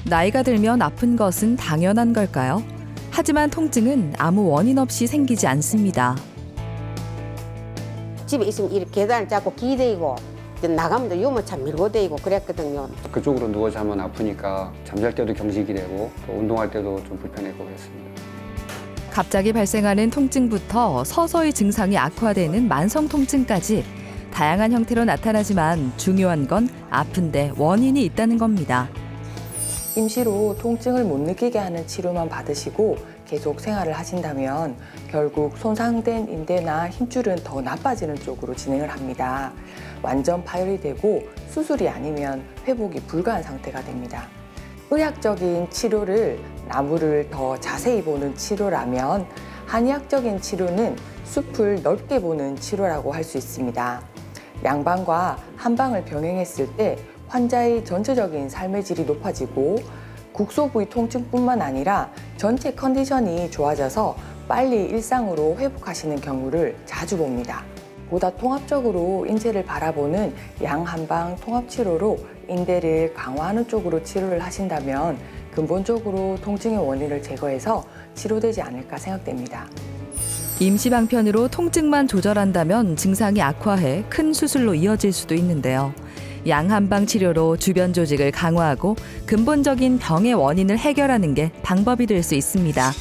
나이가 들면 아픈 것은 당연한 걸까요? 하지만 통증은 아무 원인 없이 생기지 않습니다. 집에 있으면 이렇게 계단을 잡고 기대고 나가면 유모차 밀고 대고 그랬거든요. 그쪽으로 누워 자면 아프니까 잠잘 때도 경직이 되고 또 운동할 때도 좀 불편했고 그랬습니다. 갑자기 발생하는 통증부터 서서히 증상이 악화되는 만성 통증까지 다양한 형태로 나타나지만 중요한 건 아픈데 원인이 있다는 겁니다. 임시로 통증을 못 느끼게 하는 치료만 받으시고 계속 생활을 하신다면 결국 손상된 인대나 힘줄은 더 나빠지는 쪽으로 진행을 합니다. 완전 파열이 되고 수술이 아니면 회복이 불가한 상태가 됩니다. 의학적인 치료를 나무를 더 자세히 보는 치료라면 한의학적인 치료는 숲을 넓게 보는 치료라고 할 수 있습니다. 양방과 한방을 병행했을 때 환자의 전체적인 삶의 질이 높아지고 국소 부위 통증뿐만 아니라 전체 컨디션이 좋아져서 빨리 일상으로 회복하시는 경우를 자주 봅니다. 보다 통합적으로 인체를 바라보는 양한방 통합치료로 인대를 강화하는 쪽으로 치료를 하신다면 근본적으로 통증의 원인을 제거해서 치료되지 않을까 생각됩니다. 임시방편으로 통증만 조절한다면 증상이 악화해 큰 수술로 이어질 수도 있는데요. 양한방 치료로 주변 조직을 강화하고 근본적인 병의 원인을 해결하는 게 방법이 될 수 있습니다.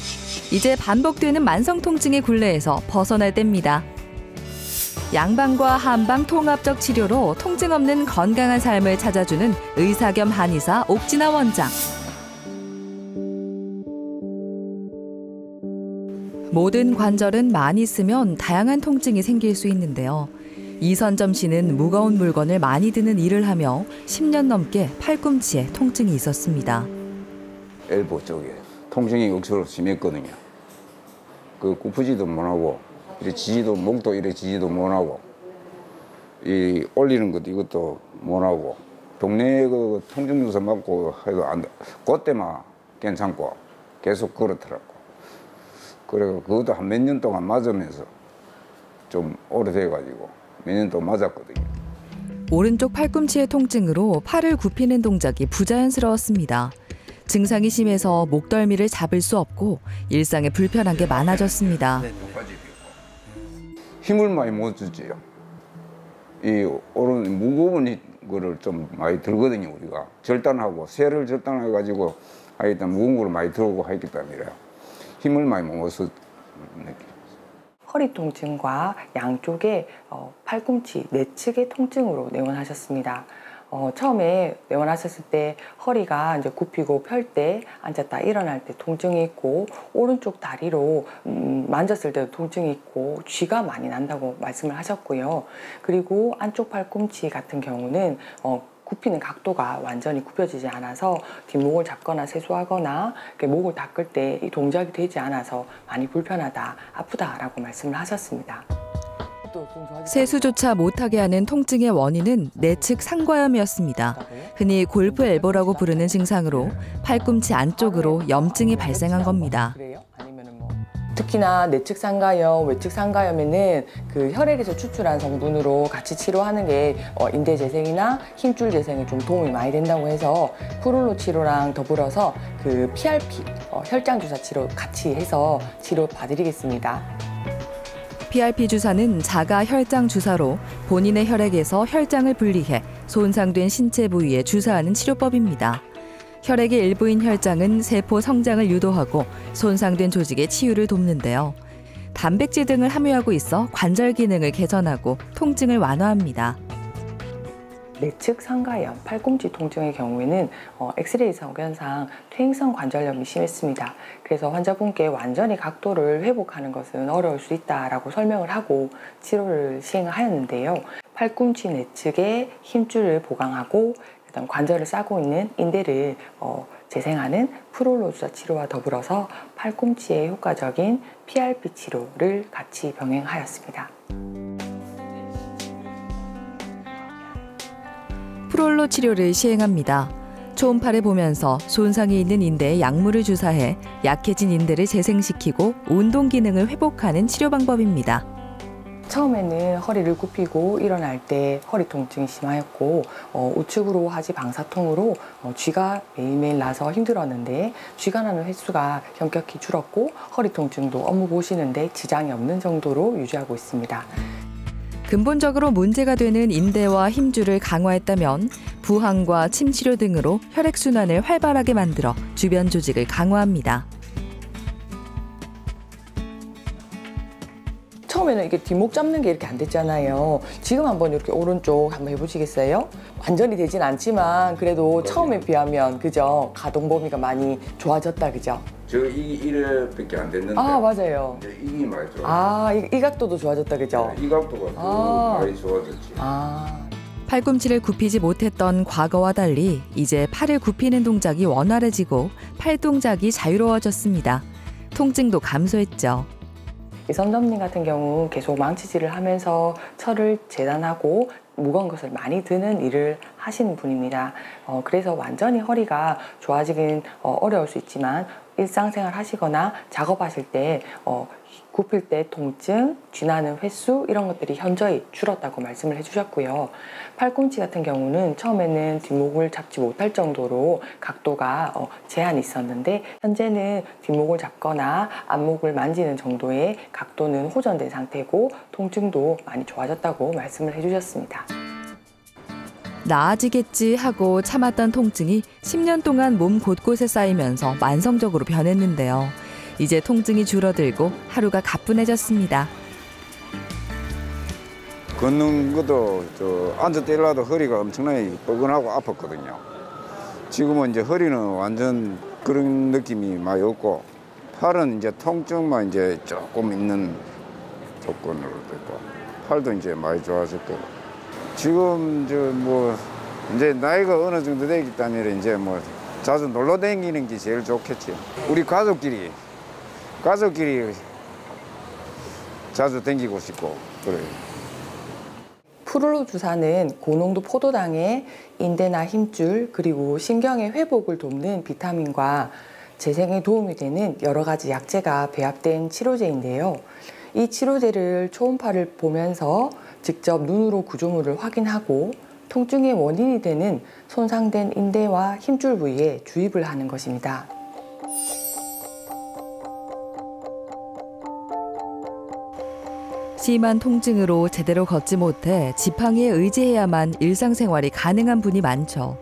이제 반복되는 만성 통증의 굴레에서 벗어날 때입니다. 양방과 한방 통합적 치료로 통증 없는 건강한 삶을 찾아주는 의사 겸 한의사 옥진아 원장. 모든 관절은 많이 쓰면 다양한 통증이 생길 수 있는데요. 이선점 씨는 무거운 물건을 많이 드는 일을 하며 10년 넘게 팔꿈치에 통증이 있었습니다. 엘보 쪽에 통증이 억수로 심했거든요. 그 굽히지도 못하고 이래 지지도 목도 이래 지지도 못하고 이 올리는 것도 이것도 못하고 동네 그 통증 주사 맞고 해도 안 돼. 그때만 괜찮고 계속 그렇더라고. 그래서 그것도 한 몇 년 동안 맞으면서 좀 오래돼가지고 몇 년 동안 맞았거든요. 오른쪽 팔꿈치의 통증으로 팔을 굽히는 동작이 부자연스러웠습니다. 증상이 심해서 목덜미를 잡을 수 없고 일상에 불편한 게 많아졌습니다. 힘을 많이 못 주지요. 이 오른 무거운 거를 좀 많이 들거든요. 우리가 절단하고 쇠를 절단해가지고 하여튼 무거운 걸 많이 들고 하기 때문에 힘을 많이 못 써서 허리 통증과 양쪽의 팔꿈치 내측의 통증으로 내원하셨습니다. 처음에 내원하셨을 때 허리가 이제 굽히고 펼 때 앉았다 일어날 때 통증이 있고 오른쪽 다리로 만졌을 때도 통증이 있고 쥐가 많이 난다고 말씀을 하셨고요. 그리고 안쪽 팔꿈치 같은 경우는 굽히는 각도가 완전히 굽혀지지 않아서 뒷목을 잡거나 세수하거나 목을 닦을 때 이 동작이 되지 않아서 많이 불편하다, 아프다라고 말씀을 하셨습니다. 세수조차 못하게 하는 통증의 원인은 내측 상과염이었습니다. 흔히 골프 엘보라고 부르는 증상으로 팔꿈치 안쪽으로 염증이 발생한 겁니다. 특히나 내측 상가염, 외측 상가염에는 그 혈액에서 추출한 성분으로 같이 치료하는 게 인대 재생이나 힘줄 재생에 좀 도움이 많이 된다고 해서 프롤로 치료랑 더불어서 그 PRP, 혈장 주사 치료 같이 해서 치료 봐드리겠습니다. PRP 주사는 자가 혈장 주사로 본인의 혈액에서 혈장을 분리해 손상된 신체 부위에 주사하는 치료법입니다. 혈액의 일부인 혈장은 세포 성장을 유도하고 손상된 조직의 치유를 돕는데요. 단백질 등을 함유하고 있어 관절 기능을 개선하고 통증을 완화합니다. 내측 상가염, 팔꿈치 통증의 경우에는 엑스레이 성견상 퇴행성 관절염이 심했습니다. 그래서 환자분께 완전히 각도를 회복하는 것은 어려울 수 있다라고 설명을 하고 치료를 시행하였는데요. 팔꿈치 내측의 힘줄을 보강하고 그다음 관절을 싸고 있는 인대를 재생하는 프롤로 주사 치료와 더불어서 팔꿈치에 효과적인 PRP 치료를 같이 병행하였습니다. 프롤로 치료를 시행합니다. 초음파를 보면서 손상이 있는 인대에 약물을 주사해 약해진 인대를 재생시키고 운동 기능을 회복하는 치료 방법입니다. 처음에는 허리를 굽히고 일어날 때 허리 통증이 심하였고 우측으로 하지 방사통으로 쥐가 매일매일 나서 힘들었는데 쥐가 나는 횟수가 현격히 줄었고 허리 통증도 업무 보시는데 지장이 없는 정도로 유지하고 있습니다. 근본적으로 문제가 되는 인대와 힘줄을 강화했다면 부항과 침 치료 등으로 혈액순환을 활발하게 만들어 주변 조직을 강화합니다. 처음에는 이게 뒷목 잡는 게 이렇게 안 됐잖아요. 지금 한번 이렇게 오른쪽 한번 해보시겠어요? 완전히 되진 않지만 그래도 처음에 비하면 그죠? 가동 범위가 많이 좋아졌다 그죠? 저 이래밖에 안 됐는데. 아 맞아요. 이제 이게 많이 좋아. 아 이 각도도 좋아졌다 그죠? 이 각도가 더 많이 좋아졌지. 팔꿈치를 굽히지 못했던 과거와 달리 이제 팔을 굽히는 동작이 원활해지고 팔 동작이 자유로워졌습니다. 통증도 감소했죠. 이 선점님 같은 경우 계속 망치질을 하면서 철을 재단하고 무거운 것을 많이 드는 일을 하시는 분입니다. 그래서 완전히 허리가 좋아지긴 어려울 수 있지만 일상생활 하시거나 작업하실 때 굽힐 때 통증, 쥐나는 횟수 이런 것들이 현저히 줄었다고 말씀을 해주셨고요. 팔꿈치 같은 경우는 처음에는 뒷목을 잡지 못할 정도로 각도가 제한이 있었는데 현재는 뒷목을 잡거나 앞목을 만지는 정도의 각도는 호전된 상태고 통증도 많이 좋아졌다고 말씀을 해주셨습니다. 나아지겠지 하고 참았던 통증이 10년 동안 몸 곳곳에 쌓이면서 만성적으로 변했는데요. 이제 통증이 줄어들고 하루가 가뿐해졌습니다. 걷는 것도 앉아 때려도 허리가 엄청나게 뻐근하고 아팠거든요. 지금은 이제 허리는 완전 그런 느낌이 많이 없고 팔은 이제 통증만 이제 조금 있는 조건으로 됐고 팔도 이제 많이 좋아졌고 지금 이제 나이가 어느 정도 되기 때문에 이제 자주 놀러 다니는 게 제일 좋겠지. 우리 가족끼리 자주 다니고 싶고 그래요. 프롤로 주사는 고농도 포도당에 인대나 힘줄 그리고 신경의 회복을 돕는 비타민과 재생에 도움이 되는 여러 가지 약재가 배합된 치료제인데요. 이 치료제를 초음파를 보면서 직접 눈으로 구조물을 확인하고 통증의 원인이 되는 손상된 인대와 힘줄 부위에 주입을 하는 것입니다. 심한 통증으로 제대로 걷지 못해 지팡이에 의지해야만 일상생활이 가능한 분이 많죠.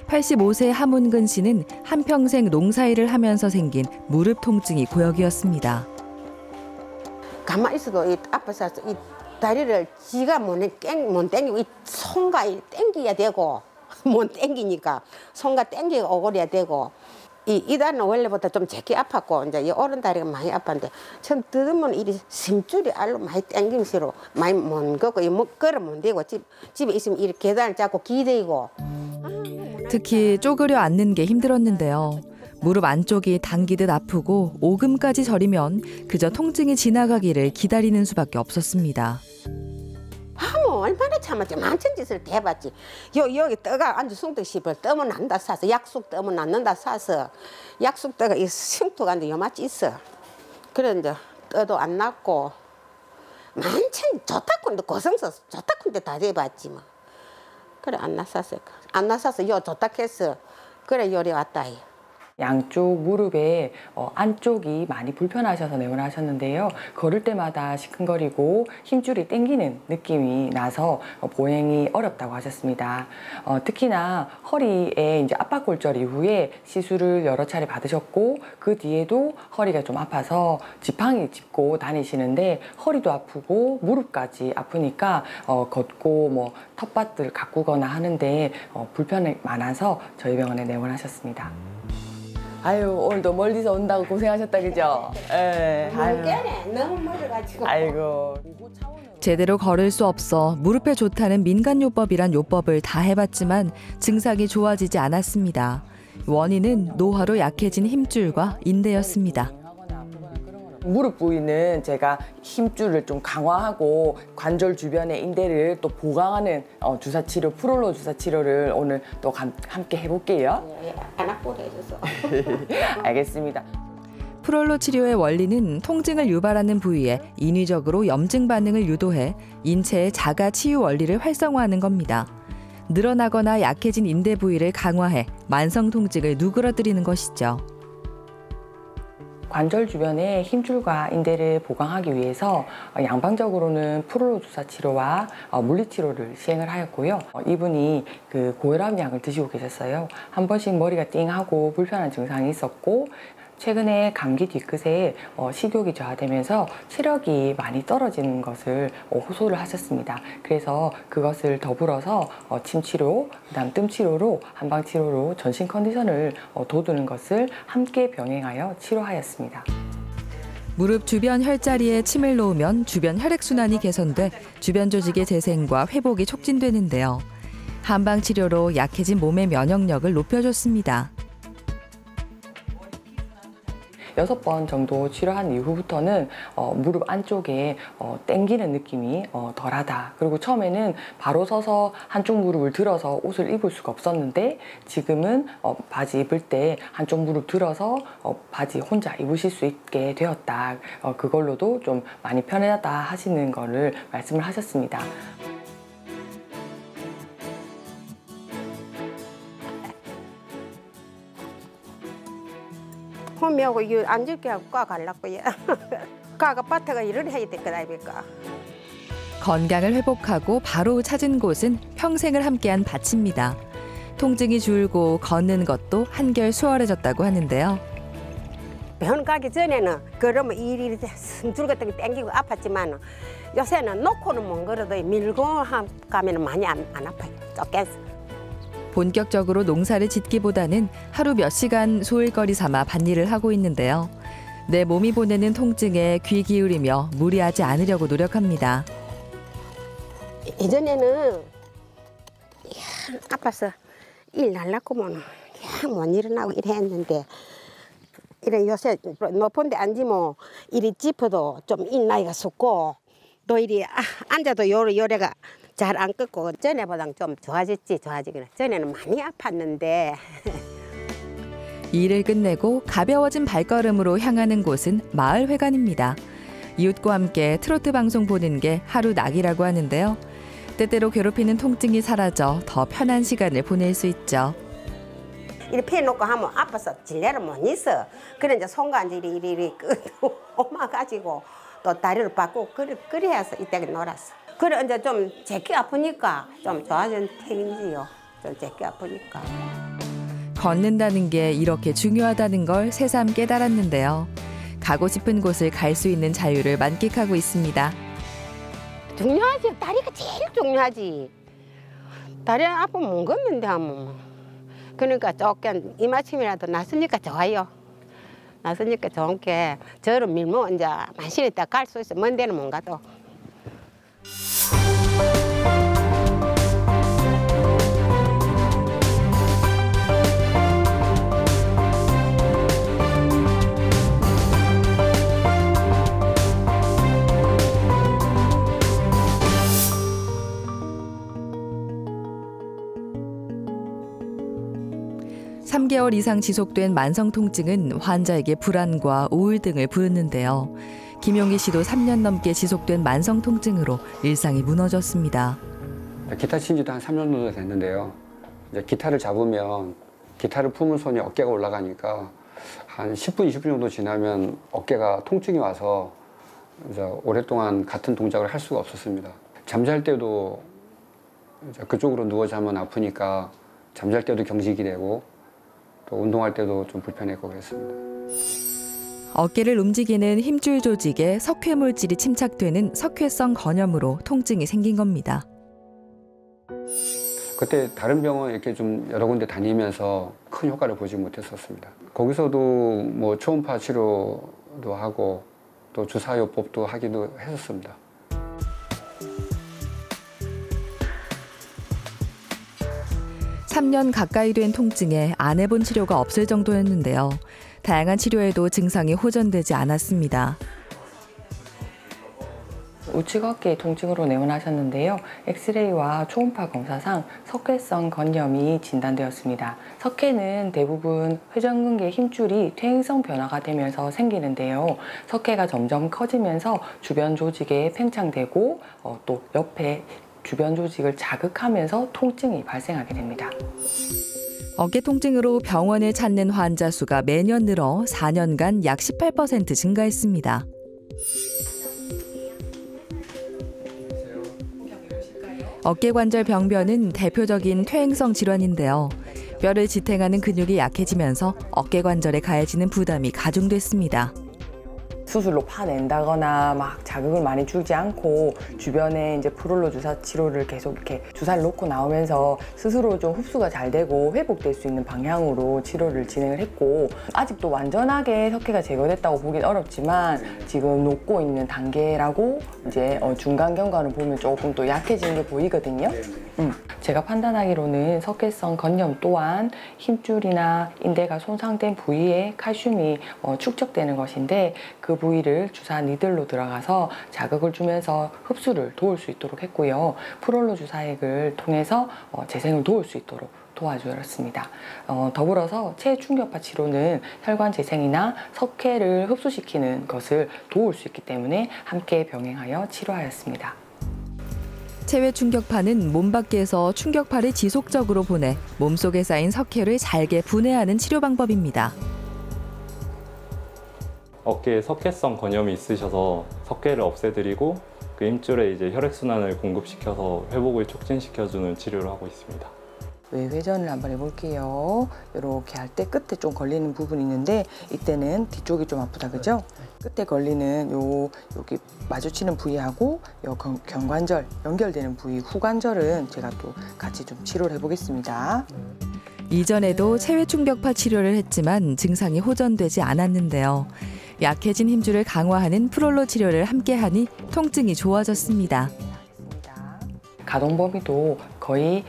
85세 하문근 씨는 한평생 농사일을 하면서 생긴 무릎 통증이 고역이었습니다. 가만히 있어도 아파서 이 다리를 지가 못 당기고 이 손가 당겨야 되고 못 당기니까 손가 당기고 오그려야 되고 이 다리는 원래부터 좀 제끼 아팠고 이제 이 오른 다리가 많이 아팠는데 처음 들으면 이 심줄이 알로 많이 당김시로 많이 못 걷고 이 걸어 못 되고 집에 있으면 이 계단을 잡고 기대고 특히 쪼그려 앉는 게 힘들었는데요. 무릎 안쪽이 당기듯 아프고 오금까지 저리면 그저 통증이 지나가기를 기다리는 수밖에 없었습니다. 얼마나 참았지. 많은 짓을 해봤지. 여기 떠가 앉아 숭떡 씹을 떠면 난다 사서 약숙 떠면 낫는다 사서 약숙 떠가 이 흉터가 이제 요마치 있어. 그래 이제 떠도 안 낫고 많지 좋다군데 고성서 좋다군데 다 돼봤지 뭐. 그래 안 낫사서 요 좋다 했어. 그래 요리 왔다. 양쪽 무릎에 안쪽이 많이 불편하셔서 내원하셨는데요. 걸을 때마다 시큰거리고 힘줄이 당기는 느낌이 나서 보행이 어렵다고 하셨습니다. 특히나 허리에 이제 압박골절 이후에 시술을 여러 차례 받으셨고 그 뒤에도 허리가 좀 아파서 지팡이 짚고 다니시는데 허리도 아프고 무릎까지 아프니까 걷고 텃밭을 가꾸거나 하는데 불편이 많아서 저희 병원에 내원하셨습니다. 아유 오늘도 멀리서 온다고 고생하셨다 그죠? 예. 너무 멀어가지고. 아이고. 제대로 걸을 수 없어 무릎에 좋다는 민간요법이란 요법을 다 해봤지만 증상이 좋아지지 않았습니다. 원인은 노화로 약해진 힘줄과 인대였습니다. 무릎 부위는 제가 힘줄을 좀 강화하고 관절 주변의 인대를 또 보강하는 주사 치료, 프롤로 주사 치료를 오늘 또 함께 해볼게요. 안 아프게 해줘서. 알겠습니다. 프롤로 치료의 원리는 통증을 유발하는 부위에 인위적으로 염증 반응을 유도해 인체의 자가 치유 원리를 활성화하는 겁니다. 늘어나거나 약해진 인대 부위를 강화해 만성 통증을 누그러뜨리는 것이죠. 관절 주변의 힘줄과 인대를 보강하기 위해서 양방적으로는 프롤로 주사 치료와 물리치료를 시행을 하였고요. 이분이 고혈압 약을 드시고 계셨어요. 한 번씩 머리가 띵하고 불편한 증상이 있었고 최근에 감기 뒤끝에 식욕이 저하되면서 체력이 많이 떨어지는 것을 호소를 하셨습니다. 그래서 그것을 더불어서 침치료, 그다음 뜸치료로 한방치료로 전신 컨디션을 돋우는 것을 함께 병행하여 치료하였습니다. 무릎 주변 혈자리에 침을 놓으면 주변 혈액순환이 개선돼 주변 조직의 재생과 회복이 촉진되는데요. 한방치료로 약해진 몸의 면역력을 높여줬습니다. 6번 정도 치료한 이후부터는 무릎 안쪽에 땡기는 느낌이 덜하다. 그리고 처음에는 바로 서서 한쪽 무릎을 들어서 옷을 입을 수가 없었는데 지금은 바지 입을 때 한쪽 무릎 들어서 바지 혼자 입으실 수 있게 되었다. 그걸로도 좀 많이 편하다 하시는 거를 말씀을 하셨습니다. 홈이하고 이 앉을게 하고 가 갈라고요. 가가 밭에가 일을 해야 될 거다 아닙니까? 건강을 회복하고 바로 찾은 곳은 평생을 함께한 밭입니다. 통증이 줄고 걷는 것도 한결 수월해졌다고 하는데요. 병원 가기 전에는 그러면 일이 숨줄 같은 게 땡기고 아팠지만 요새는 놓고는 못 걸어도 밀고 가면 많이 안 아파요. 쫓겨서. 본격적으로 농사를 짓기보다는 하루 몇 시간 소일거리 삼아 밭일을 하고 있는데요. 내 몸이 보내는 통증에 귀 기울이며 무리하지 않으려고 노력합니다. 예전에는 아파서 일 날라고면 그냥 못 일어나고 이랬는데 이래 요새 높은 데 앉으면 이리 짚어도 좀 일 나이가 속고 또 이리 앉아도 요래가 잘 안 꺾고 전에보다는 좀 좋아지긴 전에는 많이 아팠는데 일을 끝내고 가벼워진 발걸음으로 향하는 곳은 마을회관입니다. 이웃과 함께 트로트 방송 보는 게 하루 낙이라고 하는데요. 때때로 괴롭히는 통증이 사라져 더 편한 시간을 보낼 수 있죠. 이렇게 펴놓고 하면 아파서 질레를 못 있어. 그래 이제 손과 이리 옮아가지고 또 다리를 받고 그래서 이때 놀았어. 그래 이제 좀 제끼 아프니까 좀 좋아진 편이지요. 좀 제끼 아프니까. 걷는다는 게 이렇게 중요하다는 걸 새삼 깨달았는데요. 가고 싶은 곳을 갈 수 있는 자유를 만끽하고 있습니다. 중요하지. 다리가 제일 중요하지. 다리 아프면 못 걷는데 하면. 그러니까 조금 이마침이라도 났으니까 좋아요. 났으니까 좋은 게 저를 밀면 이제 만신 있다 갈 수 있어. 먼 데는 못 가도. 삼 3개월 이상 지속된 만성 통증은 환자에게 불안과 우울등을 부르는데요. 김용기 씨도 3년 넘게 지속된 만성 통증으로 일상이 무너졌습니다. 기타 친 지도 한 3년 정도 됐는데요. 이제 기타를 잡으면 기타를 품은 손이 어깨가 올라가니까 한 10분, 20분 정도 지나면 어깨가 통증이 와서 이제 오랫동안 같은 동작을 할 수가 없었습니다. 잠잘 때도 이제 그쪽으로 누워 자면 아프니까 잠잘 때도 경직이 되고 또 운동할 때도 좀 불편했고 그랬습니다. 어깨를 움직이는 힘줄 조직에 석회 물질이 침착되는 석회성 건염으로 통증이 생긴 겁니다. 그때 다른 병원 이렇게 좀 여러 군데 다니면서 큰 효과를 보지 못했었습니다. 거기서도 뭐 초음파 치료도 하고 또 주사요법도 하기도 했었습니다. (3년) 가까이 된 통증에 안 해본 치료가 없을 정도였는데요. 다양한 치료에도 증상이 호전되지 않았습니다. 우측 어깨 통증으로 내원하셨는데요. 엑스레이와 초음파 검사상 석회성 건염이 진단되었습니다. 석회는 대부분 회전근개 힘줄이 퇴행성 변화가 되면서 생기는데요. 석회가 점점 커지면서 주변 조직에 팽창되고 또 옆에 주변 조직을 자극하면서 통증이 발생하게 됩니다. 어깨 통증으로 병원을 찾는 환자 수가 매년 늘어 4년간 약 18% 증가했습니다. 어깨관절 병변은 대표적인 퇴행성 질환인데요. 뼈를 지탱하는 근육이 약해지면서 어깨관절에 가해지는 부담이 가중됐습니다. 수술로 파낸다거나 막 자극을 많이 주지 않고 주변에 이제 프롤로 주사 치료를 계속 이렇게 주사를 놓고 나오면서 스스로 좀 흡수가 잘 되고 회복될 수 있는 방향으로 치료를 진행을 했고, 아직도 완전하게 석회가 제거됐다고 보긴 어렵지만 지금 녹고 있는 단계라고 이제 중간 경과를 보면 조금 또 약해진 게 보이거든요. 제가 판단하기로는 석회성 건염 또한 힘줄이나 인대가 손상된 부위에 칼슘이 축적되는 것인데, 그 부위를 주사 니들로 들어가서 자극을 주면서 흡수를 도울 수 있도록 했고요. 프롤로 주사액을 통해서 재생을 도울 수 있도록 도와주었습니다. 더불어서 체충격파 치료는 혈관 재생이나 석회를 흡수시키는 것을 도울 수 있기 때문에 함께 병행하여 치료하였습니다. 체외 충격파는 몸 밖에서 충격파를 지속적으로 보내 몸속에 쌓인 석회를 잘게 분해하는 치료 방법입니다. 어깨에 석회성 건염이 있으셔서 석회를 없애드리고 그 힘줄에 이제 혈액순환을 공급시켜서 회복을 촉진시켜주는 치료를 하고 있습니다. 외회전을 한번 해볼게요. 이렇게 할 때 끝에 좀 걸리는 부분이 있는데 이때는 뒤쪽이 좀 아프다, 그죠? 끝에 걸리는 여기 마주치는 부위하고 요 경관절 연결되는 부위 후관절은 제가 또 같이 좀 치료를 해보겠습니다. 이전에도 체외 충격파 치료를 했지만 증상이 호전되지 않았는데요. 약해진 힘줄을 강화하는 프롤로 치료를 함께하니 통증이 좋아졌습니다. 가동 범위도 거의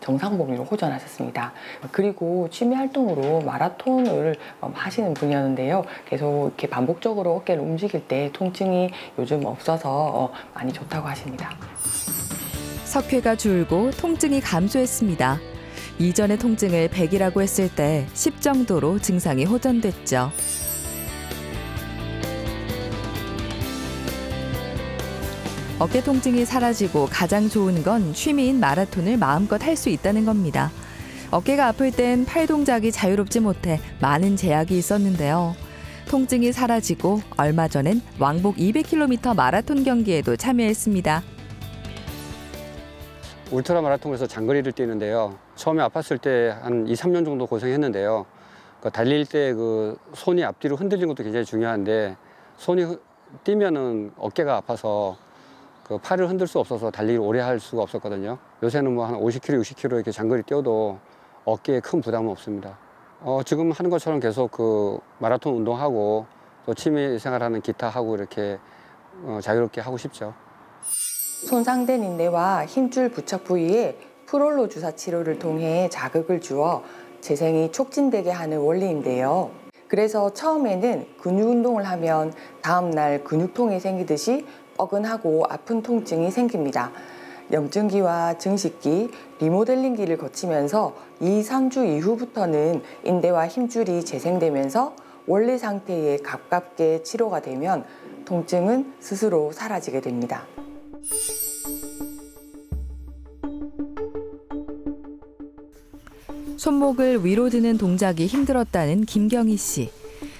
정상 범위로 호전하셨습니다. 그리고 취미 활동으로 마라톤을 하시는 분이었는데요. 계속 이렇게 반복적으로 어깨를 움직일 때 통증이 요즘 없어서 많이 좋다고 하십니다. 석회가 줄고 통증이 감소했습니다. 이전의 통증을 100이라고 했을 때 10 정도로 증상이 호전됐죠. 어깨 통증이 사라지고 가장 좋은 건 취미인 마라톤을 마음껏 할 수 있다는 겁니다. 어깨가 아플 땐 팔 동작이 자유롭지 못해 많은 제약이 있었는데요. 통증이 사라지고 얼마 전엔 왕복 200km 마라톤 경기에도 참여했습니다. 울트라 마라톤에서 장거리를 뛰는데요. 처음에 아팠을 때 한 2, 3년 정도 고생했는데요. 달릴 때 그 손이 앞뒤로 흔들리는 것도 굉장히 중요한데, 손이 뛰면은 어깨가 아파서 그 팔을 흔들 수 없어서 달리기를 오래 할 수가 없었거든요. 요새는 뭐 한 50km, 60km 이렇게 장거리 뛰어도 어깨에 큰 부담은 없습니다. 지금 하는 것처럼 계속 그 마라톤 운동하고 또 취미 생활하는 기타 하고 이렇게 자유롭게 하고 싶죠. 손상된 인대와 힘줄 부착 부위에 프롤로 주사 치료를 통해 자극을 주어 재생이 촉진되게 하는 원리인데요. 그래서 처음에는 근육 운동을 하면 다음날 근육통이 생기듯이 뻐근하고 아픈 통증이 생깁니다. 염증기와 증식기, 리모델링기를 거치면서 2, 3주 이후부터는 인대와 힘줄이 재생되면서 원래 상태에 가깝게 치료가 되면 통증은 스스로 사라지게 됩니다. 손목을 위로 드는 동작이 힘들었다는 김경희 씨.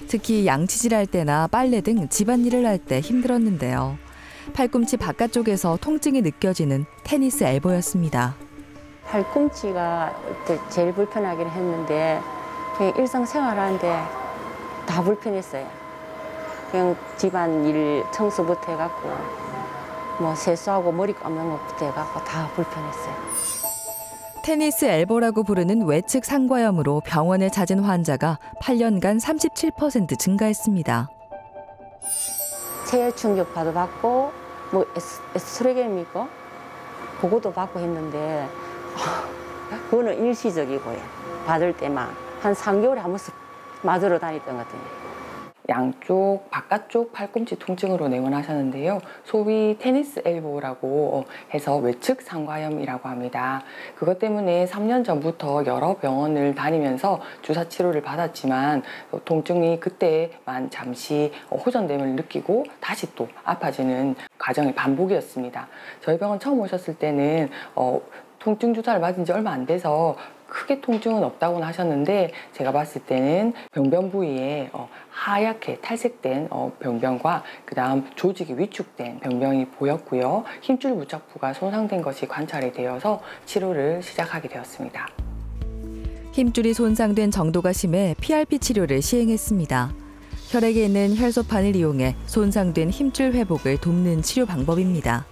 특히 양치질할 때나 빨래 등 집안일을 할 때 힘들었는데요. 팔꿈치 바깥쪽에서 통증이 느껴지는 테니스 엘보였습니다. 팔꿈치가 제일 불편하긴 했는데 그냥 일상생활하는데 다 불편했어요. 그냥 집안일 청소부터 해갖고 뭐 세수하고 머리 감는 것부터 해갖고 다 불편했어요. 테니스 엘보라고 부르는 외측 상과염으로 병원을 찾은 환자가 8년간 37% 증가했습니다. 체외 충격파도 받고 뭐 엑스레이입니까? 그것도 받고 했는데 그거는 일시적이고요. 받을 때만 한 3개월에 한 번씩 맞으러 다녔던 것 같아요. 양쪽 바깥쪽 팔꿈치 통증으로 내원하셨는데요. 소위 테니스 엘보라고 해서 외측 상과염이라고 합니다. 그것 때문에 3년 전부터 여러 병원을 다니면서 주사 치료를 받았지만 통증이 그때만 잠시 호전됨을 느끼고 다시 또 아파지는 과정의 반복이었습니다. 저희 병원 처음 오셨을 때는 통증 주사를 맞은 지 얼마 안 돼서 크게 통증은 없다고는 하셨는데 제가 봤을 때는 병변 부위에 하얗게 탈색된 병변과 그 다음 조직이 위축된 병변이 보였고요. 힘줄 부착부가 손상된 것이 관찰이 되어서 치료를 시작하게 되었습니다. 힘줄이 손상된 정도가 심해 PRP 치료를 시행했습니다. 혈액에 있는 혈소판을 이용해 손상된 힘줄 회복을 돕는 치료 방법입니다.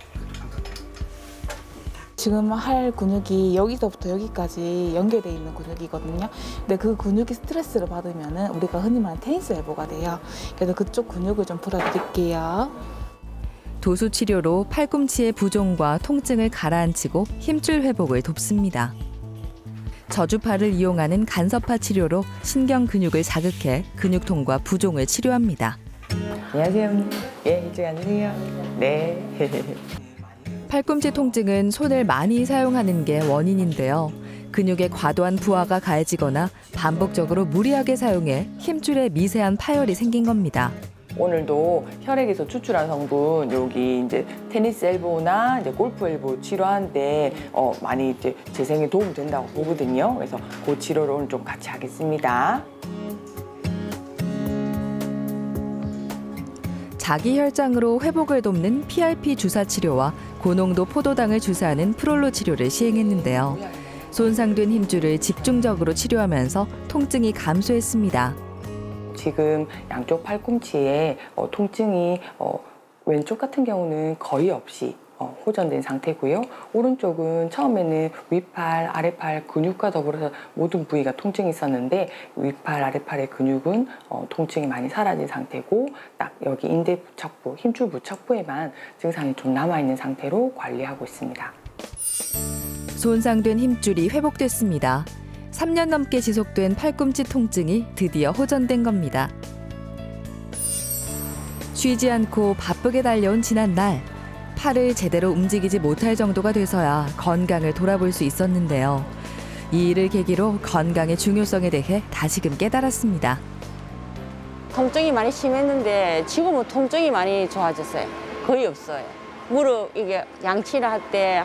지금 할 근육이 여기서부터 여기까지 연결되어 있는 근육이거든요. 근데 그 근육이 스트레스를 받으면 우리가 흔히 말하는 테니스 엘보가 돼요. 그래서 그쪽 근육을 좀 풀어드릴게요. 도수 치료로 팔꿈치의 부종과 통증을 가라앉히고 힘줄 회복을 돕습니다. 저주파를 이용하는 간섭파 치료로 신경 근육을 자극해 근육통과 부종을 치료합니다. 안녕하세요. 예, 이쪽에 앉으세요. 네. 팔꿈치 통증은 손을 많이 사용하는 게 원인인데요. 근육의 과도한 부하가 가해지거나 반복적으로 무리하게 사용해 힘줄에 미세한 파열이 생긴 겁니다. 오늘도 혈액에서 추출한 성분 여기 이제 테니스 엘보나 이제 골프 엘보 치료하는데 많이 이제 재생에 도움 된다고 보거든요. 그래서 그 치료를 오늘 좀 같이 하겠습니다. 자기 혈장으로 회복을 돕는 PRP 주사 치료와 고농도 포도당을 주사하는 프롤로 치료를 시행했는데요. 손상된 힘줄을 집중적으로 치료하면서 통증이 감소했습니다. 지금 양쪽 팔꿈치에 통증이 왼쪽 같은 경우는 거의 없이 호전된 상태고요. 오른쪽은 처음에는 윗팔, 아랫팔 근육과 더불어서 모든 부위가 통증이 있었는데 윗팔, 아랫팔의 근육은 통증이 많이 사라진 상태고 딱 여기 인대 부착부, 힘줄 부착부에만 증상이 좀 남아있는 상태로 관리하고 있습니다. 손상된 힘줄이 회복됐습니다. 3년 넘게 지속된 팔꿈치 통증이 드디어 호전된 겁니다. 쉬지 않고 바쁘게 달려온 지난날, 팔을 제대로 움직이지 못할 정도가 돼서야 건강을 돌아볼 수 있었는데요. 이 일을 계기로 건강의 중요성에 대해 다시금 깨달았습니다. 통증이 많이 심했는데 지금은 통증이 많이 좋아졌어요. 거의 없어요. 무릎 이게 양치를 할 때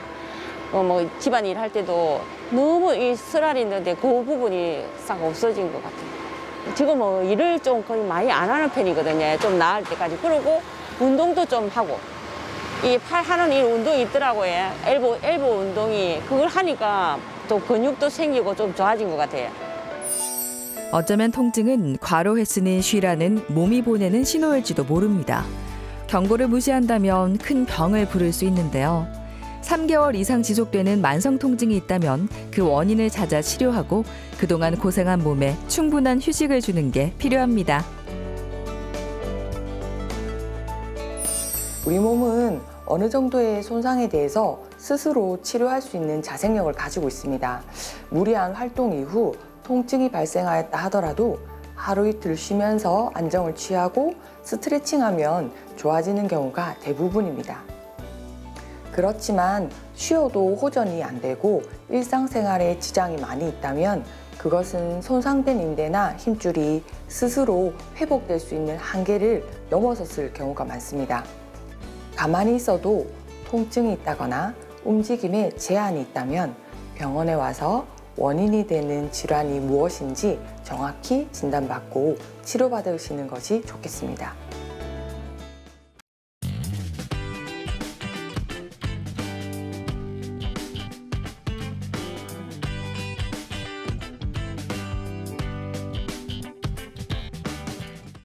뭐 집안일 할 때도 너무 이 스랄이 있는데 그 부분이 싹 없어진 것 같아요. 지금은 일을 좀 거의 많이 안 하는 편이거든요. 좀 나을 때까지. 그리고 운동도 좀 하고. 이 팔 하는 일 운동이 있더라고요. 엘보 운동이. 그걸 하니까 또 근육도 생기고 좀 좋아진 것 같아요. 어쩌면 통증은 과로 횟수는 쉬라는 몸이 보내는 신호일지도 모릅니다. 경고를 무시한다면 큰 병을 부를 수 있는데요. 3개월 이상 지속되는 만성 통증이 있다면 그 원인을 찾아 치료하고 그동안 고생한 몸에 충분한 휴식을 주는 게 필요합니다. 우리 몸은 어느 정도의 손상에 대해서 스스로 치료할 수 있는 자생력을 가지고 있습니다. 무리한 활동 이후 통증이 발생하였다 하더라도 하루 이틀 쉬면서 안정을 취하고 스트레칭하면 좋아지는 경우가 대부분입니다. 그렇지만 쉬어도 호전이 안 되고 일상생활에 지장이 많이 있다면 그것은 손상된 인대나 힘줄이 스스로 회복될 수 있는 한계를 넘어섰을 경우가 많습니다. 가만히 있어도 통증이 있다거나 움직임에 제한이 있다면 병원에 와서 원인이 되는 질환이 무엇인지 정확히 진단받고 치료받으시는 것이 좋겠습니다.